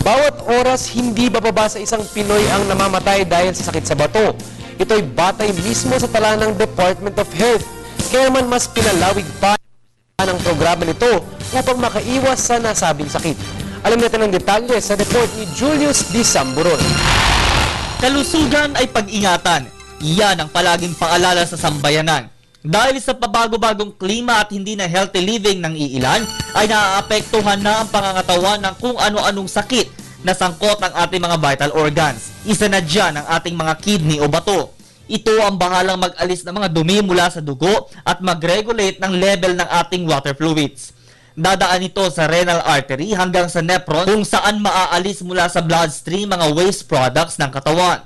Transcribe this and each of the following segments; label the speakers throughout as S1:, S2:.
S1: Bawat oras, hindi bababa sa isang Pinoy ang namamatay dahil sa sakit sa bato. Ito'y batay mismo sa tala ng Department of Health. Kaya naman mas pinalawig pa ang programa nito upang makaiwas sa nasabing sakit. Alam natin ang detalye sa report ni Julius D. Samburon.
S2: Kalusugan ay pag-ingatan. Iyan ang palaging paalala sa sambayanan. Dahil sa pabago-bagong klima at hindi na healthy living ng iilan, ay naaapektuhan na ang pangangatawan ng kung ano-anong sakit na sangkot ang ating mga vital organs. Isa na dyan ang ating mga kidney o bato. Ito ang bahalang mag-alis ng mga dumi mula sa dugo at mag-regulate ng level ng ating water fluids. Dadaan ito sa renal artery hanggang sa nephron kung saan maaalis mula sa bloodstream mga waste products ng katawan.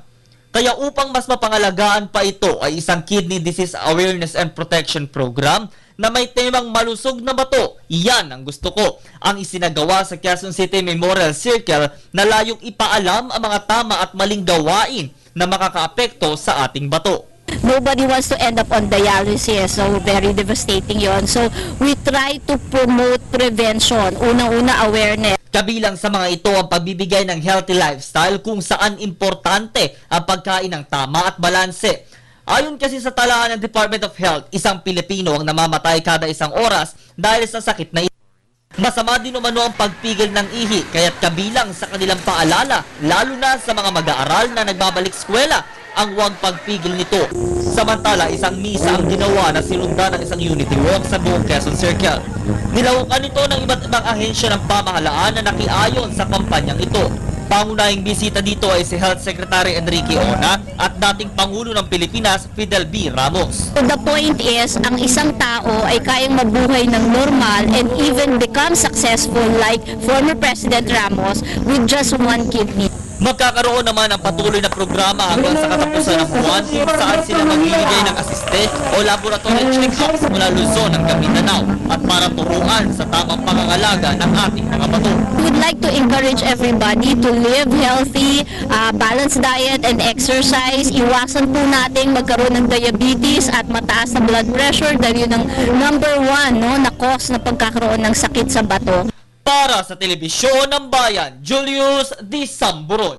S2: Kaya upang mas mapangalagaan pa ito ay isang Kidney Disease Awareness and Protection Program na may temang malusog na bato. Iyan ang gusto ko. Ang isinagawa sa Quezon City Memorial Circle na layong ipaalam ang mga tama at maling gawain na makakaapekto sa ating bato.
S3: Nobody wants to end up on dialysis, so very devastating yon. So we try to promote prevention, unang-una awareness.
S2: Kabilang sa mga ito ang pagbibigay ng healthy lifestyle kung saan importante ang pagkain ng tama at balanse. Ayon kasi sa talaan ng Department of Health, isang Pilipino ang namamatay kada isang oras dahil sa sakit na ito. Masama din umano ang pagpigil ng ihi, kaya't kabilang sa kanilang paalala, lalo na sa mga mag-aaral na nagbabalik eskwela, ang huwag pagpigil nito. Samantala, isang misa ang ginawa na sinundan ng isang unity walk sa buong Quezon Circle. Nilawakan ito ng iba't ibang ahensya ng pamahalaan na nakiayon sa kampanyang ito. Pangunahing bisita dito ay si Health Secretary Enrique Ona at dating Pangulo ng Pilipinas, Fidel B. Ramos.
S3: The point is, ang isang tao ay kayang mabuhay ng normal and even become successful like former President Ramos with just one kidney.
S2: Magkakaroon naman ng patuloy na programa hanggang sa katapusan ng buwan kung saan sila magbibigay ng asiste o laboratory check-ups mula Luzon hanggang Mindanao at para turuan sa tamang pangangalaga ng ating mga bato.
S3: We'd like to encourage everybody to live healthy, balanced diet and exercise. Iwasan po natin magkaroon ng diabetes at mataas na blood pressure dahil yun ang number 1 na cause na pagkakaroon ng sakit sa bato.
S2: Para sa Telebisyon ng Bayan, Julius D. Samburon.